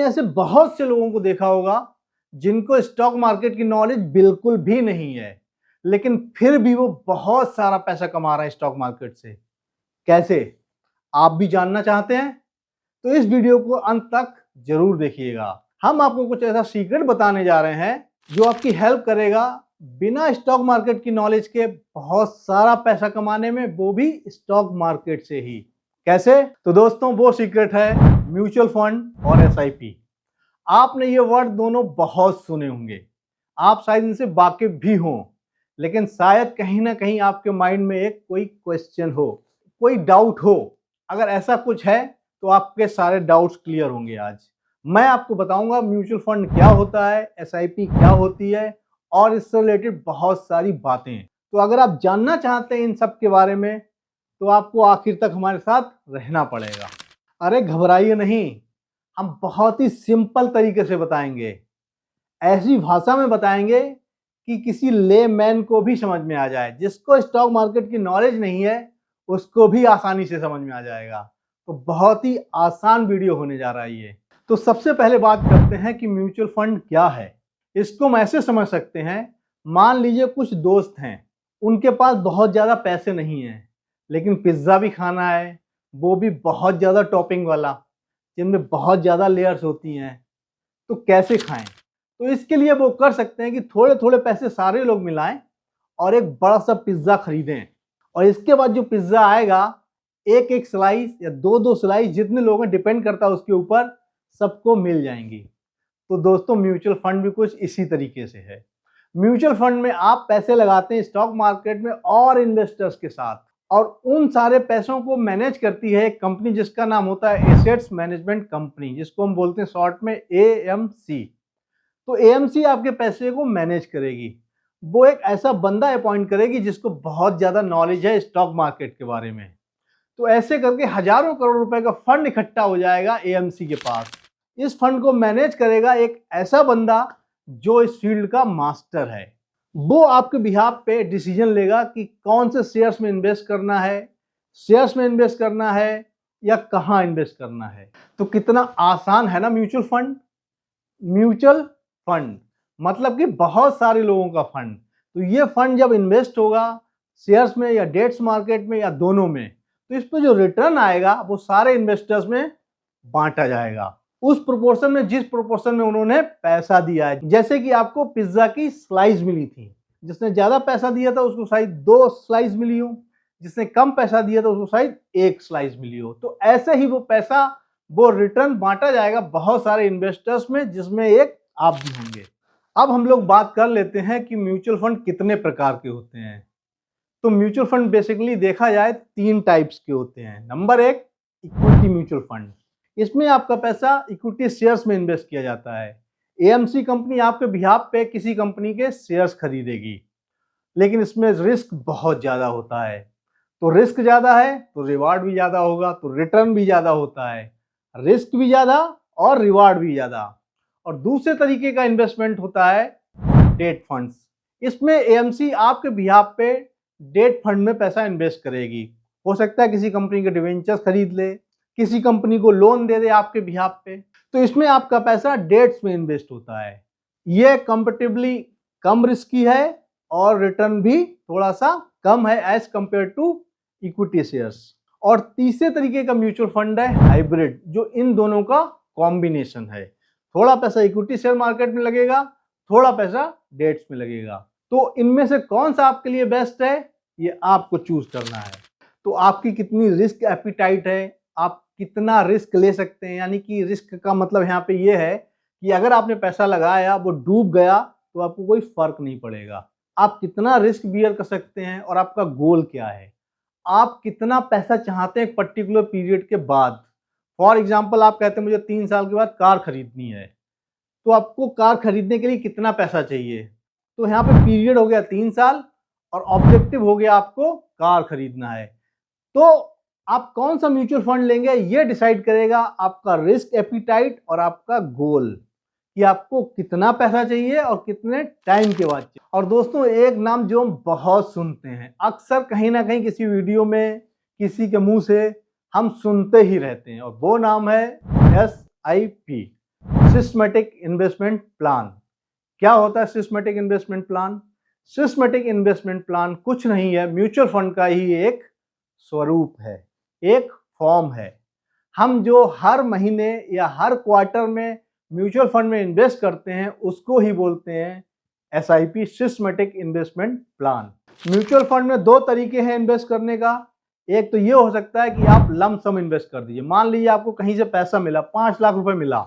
आपने ऐसे बहुत से लोगों को देखा होगा जिनको स्टॉक मार्केट की नॉलेज बिल्कुल भी नहीं है, लेकिन फिर भी वो बहुत सारा पैसा कमा रहे हैं स्टॉक मार्केट से। कैसे? आप भी जानना चाहते हैं? तो इस वीडियो को अंत तक जरूर देखिएगा। हम आपको कुछ ऐसा सीक्रेट बताने जा रहे हैं जो आपकी हेल्प करेगा बिना स्टॉक मार्केट की नॉलेज के बहुत सारा पैसा कमाने में, वो भी स्टॉक मार्केट से ही। कैसे? तो दोस्तों, वो सीक्रेट है म्यूचुअल फंड और एसआईपी। आपने ये वर्ड दोनों बहुत सुने होंगे, आप शायद इनसे वाकिफ भी हों, लेकिन शायद कहीं ना कहीं आपके माइंड में एक कोई क्वेश्चन हो, कोई डाउट हो। अगर ऐसा कुछ है तो आपके सारे डाउट्स क्लियर होंगे। आज मैं आपको बताऊंगा म्यूचुअल फंड क्या होता है, एसआईपी क्या होती है और इससे रिलेटेड बहुत सारी बातें। तो अगर आप जानना चाहते हैं इन सब के बारे में तो आपको आखिर तक हमारे साथ रहना पड़ेगा। अरे घबराइए नहीं, हम बहुत ही सिंपल तरीके से बताएंगे, ऐसी भाषा में बताएंगे कि किसी लेमैन को भी समझ में आ जाए। जिसको स्टॉक मार्केट की नॉलेज नहीं है उसको भी आसानी से समझ में आ जाएगा। तो बहुत ही आसान वीडियो होने जा रहा है ये। तो सबसे पहले बात करते हैं कि म्यूचुअल फंड क्या है। इसको हम ऐसे समझ सकते हैं, मान लीजिए कुछ दोस्त हैं, उनके पास बहुत ज़्यादा पैसे नहीं हैं, लेकिन पिज्ज़ा भी खाना है, वो भी बहुत ज़्यादा टॉपिंग वाला, जिनमें बहुत ज़्यादा लेयर्स होती हैं। तो कैसे खाएं? तो इसके लिए वो कर सकते हैं कि थोड़े थोड़े पैसे सारे लोग मिलाएं और एक बड़ा सा पिज्ज़ा खरीदें, और इसके बाद जो पिज्ज़ा आएगा, एक एक स्लाइस या दो दो स्लाइस, जितने लोग हैं डिपेंड करता है उसके ऊपर, सबको मिल जाएंगी। तो दोस्तों, म्यूचुअल फंड भी कुछ इसी तरीके से है। म्यूचुअल फंड में आप पैसे लगाते हैं स्टॉक मार्केट में और इन्वेस्टर्स के साथ, और उन सारे पैसों को मैनेज करती है एक कंपनी जिसका नाम होता है एसेट्स मैनेजमेंट कंपनी, जिसको हम बोलते हैं शॉर्ट में एएमसी। तो एएमसी आपके पैसे को मैनेज करेगी। वो एक ऐसा बंदा अपॉइंट करेगी जिसको बहुत ज्यादा नॉलेज है स्टॉक मार्केट के बारे में। तो ऐसे करके हजारों करोड़ रुपए का फंड इकट्ठा हो जाएगा एएमसी के पास। इस फंड को मैनेज करेगा एक ऐसा बंदा जो इस फील्ड का मास्टर है। वो आपके बिहाफ पे डिसीजन लेगा कि कौन से शेयर्स में इन्वेस्ट करना है, शेयर्स में इन्वेस्ट करना है या कहाँ इन्वेस्ट करना है। तो कितना आसान है ना म्यूचुअल फंड। म्यूचुअल फंड मतलब कि बहुत सारे लोगों का फंड। तो ये फंड जब इन्वेस्ट होगा शेयर्स में या डेट्स मार्केट में या दोनों में, तो इस पर जो रिटर्न आएगा वो सारे इन्वेस्टर्स में बांटा जाएगा, उस प्रोपोर्शन में जिस प्रोपोर्शन में उन्होंने पैसा दिया है। जैसे कि आपको पिज्जा की स्लाइस मिली थी, जिसने ज्यादा पैसा दिया था उसको शायद 2 स्लाइस मिली हो, जिसने कम पैसा दिया था उसको शायद 1 स्लाइस मिली हो। तो ऐसे ही वो पैसा, वो रिटर्न बांटा जाएगा बहुत सारे इन्वेस्टर्स में, जिसमें एक आप भी होंगे। अब हम लोग बात कर लेते हैं कि म्यूचुअल फंड कितने प्रकार के होते हैं। तो म्यूचुअल फंड बेसिकली देखा जाए 3 टाइप्स के होते हैं। Number 1, equity mutual fund. इसमें आपका पैसा इक्विटी शेयर्स में इन्वेस्ट किया जाता है। एएमसी कंपनी आपके बिहाफ पे किसी कंपनी के शेयर्स खरीदेगी, लेकिन इसमें रिस्क बहुत ज्यादा होता है। तो रिस्क ज्यादा है तो रिवार्ड भी ज्यादा होगा, तो रिटर्न भी ज्यादा होता है। रिस्क भी ज्यादा और रिवार्ड भी ज्यादा। और दूसरे तरीके का इन्वेस्टमेंट होता है डेट फंड्स। इसमें एएमसी आपके बिहाफ पे डेट फंड में पैसा इन्वेस्ट करेगी। हो सकता है किसी कंपनी के डिवेंचर्स खरीद ले, किसी कंपनी को लोन दे दे आपके बिहाफ पे। तो इसमें आपका पैसा डेट्स में इन्वेस्ट होता है। ये कंपेरेटिवली कम रिस्की है और रिटर्न भी थोड़ा सा कम है as compare to equity shares. और तीसरे तरीके का म्यूचुअल फंड है हाइब्रिड, जो इन दोनों का कॉम्बिनेशन है। थोड़ा पैसा इक्विटी शेयर मार्केट में लगेगा, थोड़ा पैसा डेट्स में लगेगा। तो इनमें से कौन सा आपके लिए बेस्ट है, ये आपको चूज करना है। तो आपकी कितनी रिस्क एपिटाइट है, आप कितना रिस्क ले सकते हैं। यानी कि रिस्क का मतलब यहाँ पे ये है कि अगर आपने पैसा लगाया वो डूब गया तो आपको कोई फर्क नहीं पड़ेगा। आप कितना रिस्क बियर कर सकते हैं और आपका गोल क्या है, आप कितना पैसा चाहते हैं एक पर्टिकुलर पीरियड के बाद। फॉर एग्जाम्पल, आप कहते हैं मुझे 3 साल के बाद कार खरीदनी है, तो आपको कार खरीदने के लिए कितना पैसा चाहिए। तो यहाँ पे पीरियड हो गया 3 साल और ऑब्जेक्टिव हो गया आपको कार खरीदना है। तो आप कौन सा म्यूचुअल फंड लेंगे ये डिसाइड करेगा आपका रिस्क एपिटाइट और आपका गोल, कि आपको कितना पैसा चाहिए और कितने टाइम के बाद चाहिए। और दोस्तों, एक नाम जो हम बहुत सुनते हैं, अक्सर कहीं ना कहीं किसी वीडियो में किसी के मुंह से हम सुनते ही रहते हैं, और वो नाम है SIP। Systematic investment plan. क्या होता है systematic investment plan? Systematic investment plan कुछ नहीं है, म्यूचुअल फंड का ही एक स्वरूप है, एक फॉर्म है। हम जो हर महीने या हर क्वार्टर में म्यूचुअल फंड में इन्वेस्ट करते हैं उसको ही बोलते हैं SIP, systematic investment plan. Mutual fund में दो तरीके हैं इन्वेस्ट करने का। एक तो ये हो सकता है कि आप लम सम इन्वेस्ट कर दीजिए। मान लीजिए आपको कहीं से पैसा मिला, 5 लाख रुपए मिला,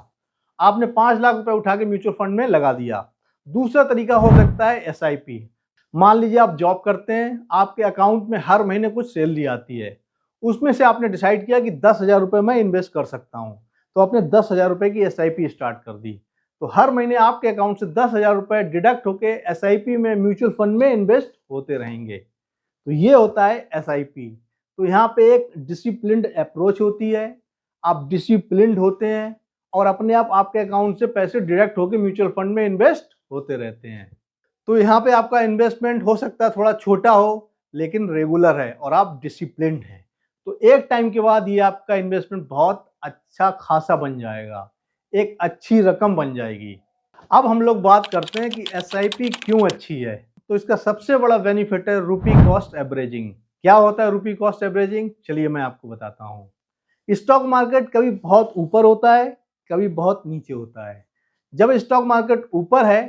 आपने 5 लाख रुपए उठा के म्यूचुअल फंड में लगा दिया। दूसरा तरीका हो सकता है एसआईपी। मान लीजिए आप जॉब करते हैं, आपके अकाउंट में हर महीने कुछ सैलरी आती है, उसमें से आपने डिसाइड किया कि 10,000 रुपए मैं इन्वेस्ट कर सकता हूं, तो आपने 10,000 रुपए की एसआईपी स्टार्ट कर दी। तो हर महीने आपके अकाउंट से 10,000 रुपए डिडक्ट होके एसआईपी में, म्यूचुअल फंड में इन्वेस्ट होते रहेंगे। तो ये होता है एसआईपी। तो यहाँ पे एक डिसिप्लिन्ड अप्रोच होती है, आप डिसिप्लिन्ड होते हैं और अपने आप आपके अकाउंट से पैसे डायरेक्ट होकर म्यूचुअल फंड में इन्वेस्ट होते रहते हैं। तो यहाँ पे आपका इन्वेस्टमेंट हो सकता है थोड़ा छोटा हो, लेकिन रेगुलर है और आप डिसिप्लिन्ड हैं। तो एक टाइम के बाद ये आपका इन्वेस्टमेंट बहुत अच्छा खासा बन जाएगा, एक अच्छी रकम बन जाएगी। अब हम लोग बात करते हैं कि एसआईपी क्यों अच्छी है। तो इसका सबसे बड़ा बेनिफिट है रुपी कॉस्ट एवरेजिंग। क्या होता है रुपी कॉस्ट एवरेजिंग? चलिए मैं आपको बताता हूँ। स्टॉक मार्केट कभी बहुत ऊपर होता है, कभी बहुत नीचे होता है। जब स्टॉक मार्केट ऊपर है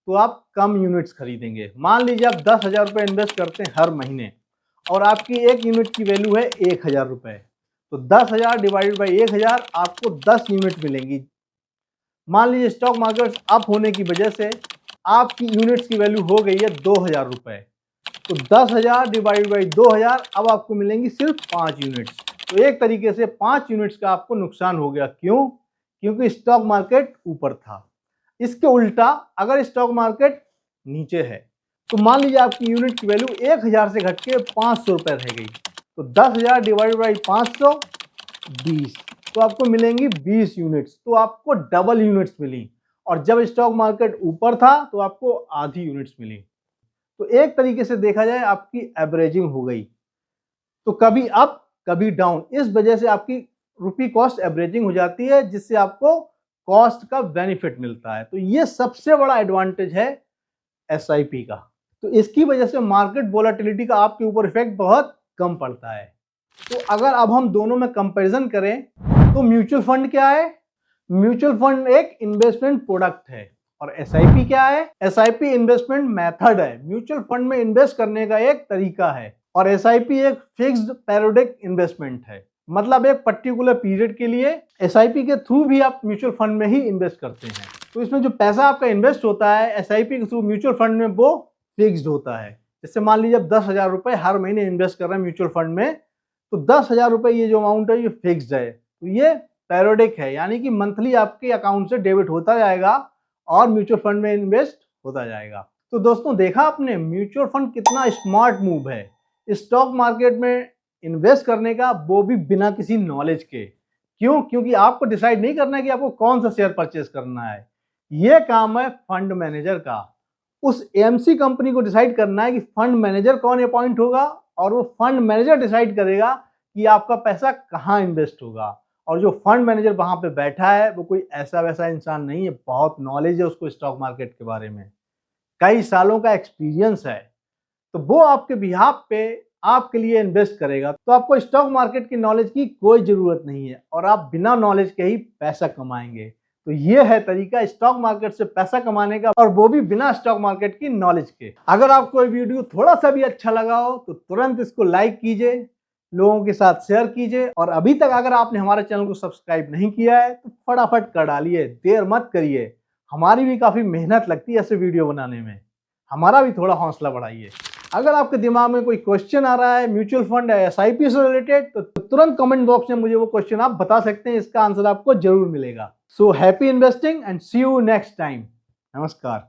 तो आप कम यूनिट्स खरीदेंगे। मान लीजिए आप 10,000 रुपये इन्वेस्ट करते हैं हर महीने और आपकी एक यूनिट की वैल्यू है 1,000 रुपये, तो 10,000 डिवाइडेड बाई 1,000 आपको 10 यूनिट मिलेंगी। मान लीजिए स्टॉक मार्केट अप होने की वजह से आपकी यूनिट्स की वैल्यू हो गई है 2,000 रुपये, तो 10,000 डिवाइड बाई 2,000 अब आपको मिलेंगी सिर्फ 5 यूनिट्स। तो एक तरीके से 5 यूनिट्स का आपको नुकसान हो गया। क्यों? क्योंकि स्टॉक मार्केट ऊपर था। इसके उल्टा अगर स्टॉक मार्केट नीचे है तो मान लीजिए आपकी यूनिट की वैल्यू 1,000 से घट के 500 रुपये रह गई, तो 10,000 डिवाइड बाई 500 20, तो आपको मिलेंगी 20 यूनिट्स। तो आपको डबल यूनिट्स मिली। और जब स्टॉक मार्केट ऊपर था तो आपको आधी यूनिट्स मिली। तो एक तरीके से देखा जाए आपकी एवरेजिंग हो गई, तो कभी अप कभी डाउन। इस वजह से आपकी रुपी कॉस्ट एवरेजिंग हो जाती है, जिससे आपको कॉस्ट का बेनिफिट मिलता है। तो ये सबसे बड़ा एडवांटेज है एसआईपी का। तो इसकी वजह से मार्केट वोलेटिलिटी का आपके ऊपर इफेक्ट बहुत कम पड़ता है। तो अगर अब हम दोनों में कंपैरिजन करें तो म्यूचुअल फंड क्या है? म्यूचुअल फंड एक इन्वेस्टमेंट प्रोडक्ट है और एसआईपी क्या है? एसआईपी इन्वेस्टमेंट मेथड है, म्यूचुअल फंड में इन्वेस्ट करने का एक तरीका है। और एसआईपी एक फिक्स्ड पीरियोडिक इन्वेस्टमेंट है, मतलब एक पर्टिकुलर पीरियड के लिए एसआईपी के थ्रू भी आप म्यूचुअल फंड में ही इन्वेस्ट करते हैं। तो इसमें जो पैसा आपका इन्वेस्ट होता है एसआईपी के थ्रू म्यूचुअल फंड में, वो फिक्स्ड होता है। जैसे मान लीजिए आप 10,000 रुपए हर महीने इन्वेस्ट कर रहे हैं म्यूचुअल फंड में, तो 10,000 रुपए ये जो अमाउंट है ये फिक्स्ड है। तो ये पीरियोडिक है, यानी कि मंथली आपके अकाउंट से डेबिट होता जाएगा और म्यूचुअल फंड में इन्वेस्ट होता जाएगा। तो दोस्तों देखा आपने म्यूचुअल फंड कितना स्मार्ट मूव है स्टॉक मार्केट में इन्वेस्ट करने का, वो भी बिना किसी नॉलेज के। क्यों? क्योंकि आपको डिसाइड नहीं करना है कि आपको कौन सा शेयर परचेज करना है, ये काम है फंड मैनेजर का। उस एएमसी कंपनी को डिसाइड करना है कि फंड मैनेजर कौन अपॉइंट होगा और वो फंड मैनेजर डिसाइड करेगा कि आपका पैसा कहाँ इन्वेस्ट होगा। और जो फंड मैनेजर वहां पे बैठा है वो कोई ऐसा वैसा इंसान नहीं है, बहुत नॉलेज है उसको स्टॉक मार्केट के बारे में, कई सालों का एक्सपीरियंस है। तो वो आपके बिहाफ पे आपके लिए इन्वेस्ट करेगा। तो आपको स्टॉक मार्केट की नॉलेज की कोई जरूरत नहीं है और आप बिना नॉलेज के ही पैसा कमाएंगे। तो ये है तरीका स्टॉक मार्केट से पैसा कमाने का, और वो भी बिना स्टॉक मार्केट की नॉलेज के। अगर आपको ये वीडियो थोड़ा सा भी अच्छा लगा हो तो तुरंत इसको लाइक कीजिए, लोगों के साथ शेयर कीजिए, और अभी तक अगर आपने हमारे चैनल को सब्सक्राइब नहीं किया है तो फटाफट कर डालिए, देर मत करिए। हमारी भी काफी मेहनत लगती है ऐसे वीडियो बनाने में, हमारा भी थोड़ा हौसला बढ़ाइए। अगर आपके दिमाग में कोई क्वेश्चन आ रहा है म्यूचुअल फंड या एसआईपी से रिलेटेड, तो तुरंत कमेंट बॉक्स में मुझे वो क्वेश्चन आप बता सकते हैं, इसका आंसर आपको जरूर मिलेगा। So happy investing and see you next time. नमस्कार।